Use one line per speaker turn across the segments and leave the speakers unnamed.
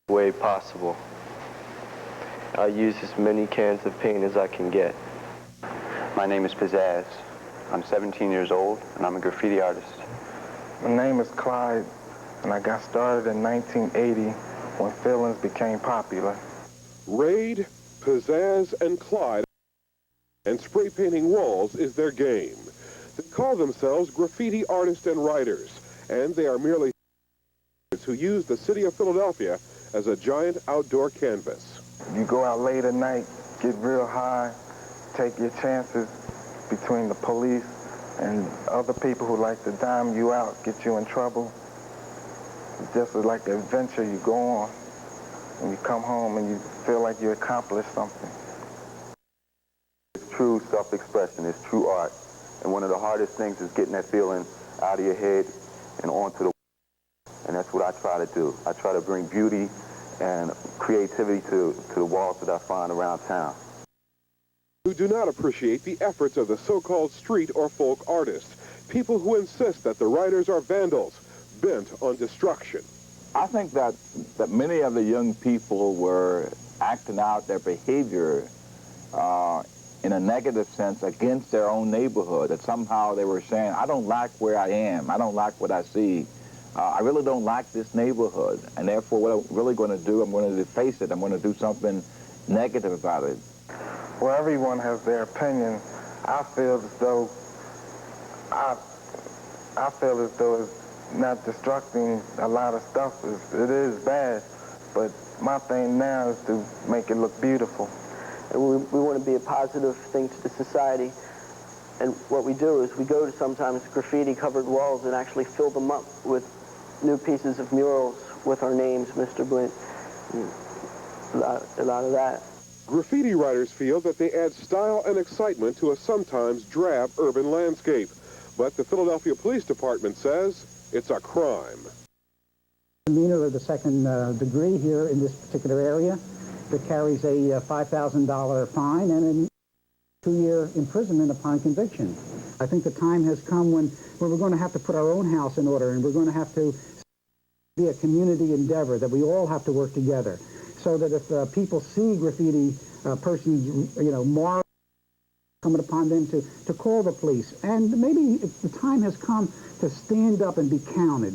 way possible. I use as many cans of paint as I can get.
My name is Pizzazz. I'm 17 years old, and I'm a graffiti artist.
My name is Clyde, and I got started in 1980 when feelings became popular.
Raid, Pizzazz, and Clyde, and spray painting walls is their game. They call themselves graffiti artists and writers, and they are merely who use the city of Philadelphia as a giant outdoor canvas.
You go out late at night, get real high, take your chances between the police and other people who like to dime you out, get you in trouble. It's just like an adventure you go on, and you come home and you feel like you accomplished something.
It's true self-expression, it's true art. And one of the hardest things is getting that feeling out of your head and onto the. And that's what I try to do. I try to bring beauty and creativity to the walls that I find around town.
Who do not appreciate the efforts of the so-called street or folk artists, people who insist that the writers are vandals, bent on destruction.
I think that many of the young people were acting out their behavior in a negative sense against their own neighborhood, that somehow they were saying, I don't like where I am, I don't like what I see, I really don't like this neighborhood, and therefore what I'm really going to do, I'm going to deface it, I'm going to do something negative about it.
Well, everyone has their opinion. I feel as though it's not destructing a lot of stuff. It is bad, but my thing now is to make it look beautiful.
And we want to be a positive thing to the society. And what we do is we go to sometimes graffiti-covered walls and actually fill them up with new pieces of murals with our names, Mr. Blint. A lot of that.
Graffiti writers feel that they add style and excitement to a sometimes drab urban landscape. But the Philadelphia Police Department says it's a crime.
Misdemeanor of the second degree here in this particular area that carries a $5,000 fine and a 2-year imprisonment upon conviction. I think the time has come when we're going to have to put our own house in order, and we're going to have to be a community endeavor, that we all have to work together, so that if people see graffiti persons, moral coming upon them, to call the police. And maybe the time has come to stand up and be counted,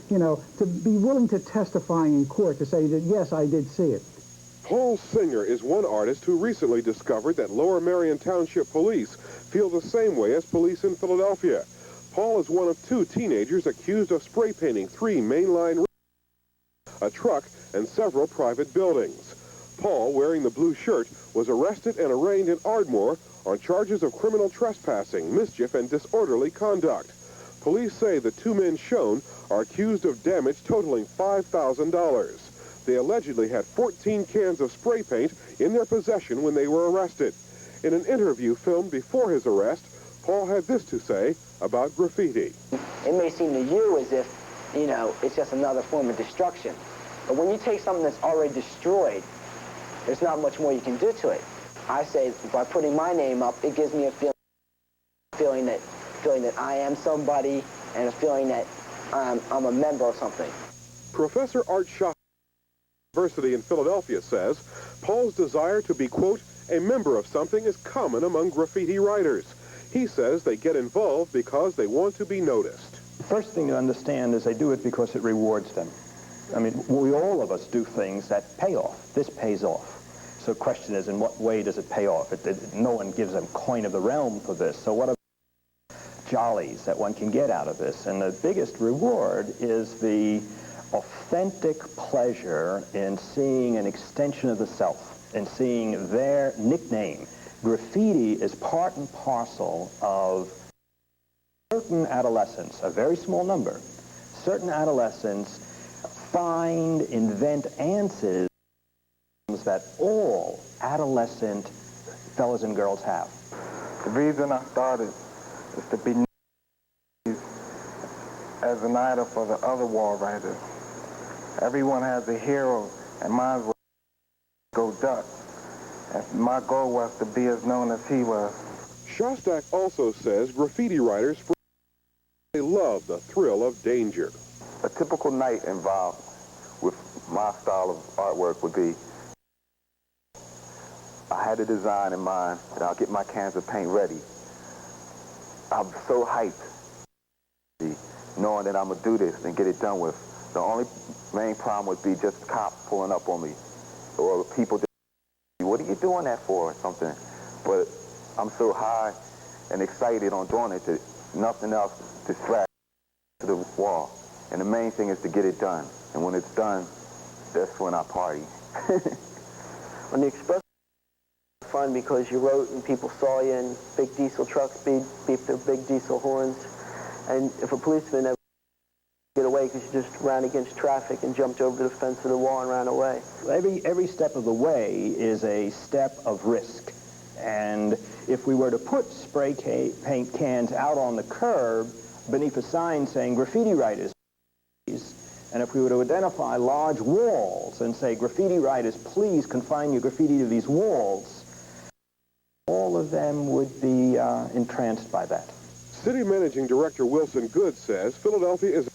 to be willing to testify in court, to say that, yes, I did see it.
Paul Singer is one artist who recently discovered that Lower Merion Township Police feel the same way as police in Philadelphia. Paul is one of 2 teenagers accused of spray painting 3 mainline, a truck, and several private buildings. Paul, wearing the blue shirt, was arrested and arraigned in Ardmore on charges of criminal trespassing, mischief, and disorderly conduct. Police say the 2 men shown are accused of damage totaling $5,000. They allegedly had 14 cans of spray paint in their possession when they were arrested. In an interview filmed before his arrest, Paul had this to say about graffiti.
It may seem to you as if, it's just another form of destruction. But when you take something that's already destroyed, there's not much more you can do to it. I say by putting my name up, it gives me a feeling that I am somebody, and a feeling that I'm a member of something.
Professor Art Schott, University in Philadelphia, says Paul's desire to be, quote, a member of something is common among graffiti writers. He says they get involved because they want to be noticed.
First thing to understand is they do it because it rewards them. I mean, all of us do things that pay off. This pays off. So the question is, in what way does it pay off? No one gives a coin of the realm for this. So what are jollies that one can get out of this? And the biggest reward is the authentic pleasure in seeing an extension of the self, and seeing their nickname. Graffiti is part and parcel of certain adolescents, a very small number. Certain adolescents find, invent answers that all adolescent fellas and girls have.
The reason I started is to be as an idol for the other wall writers. Everyone has a hero, and mine was Go Duck. And my goal was to be as known as he was.
Shostak also says graffiti writers love the thrill of danger.
A typical night involved with my style of artwork would be, I had a design in mind, and I'll get my cans of paint ready. I'm so hyped, knowing that I'm going to do this and get it done with. The only main problem would be just cops pulling up on me, or people just, what are you doing that for, or something. But I'm so high and excited on doing it that nothing else distracts to the wall. And the main thing is to get it done. And when it's done, that's when I party.
On the express, fun because you wrote and people saw you, and big diesel trucks beep their big diesel horns. And if a policeman ever get away because you just ran against traffic and jumped over the fence of the wall and ran away.
Every step of the way is a step of risk. And if we were to put spray paint cans out on the curb beneath a sign saying graffiti writers, and if we were to identify large walls and say graffiti writers, please confine your graffiti to these walls, all of them would be entranced by that.
City Managing Director Wilson GOODE says Philadelphia is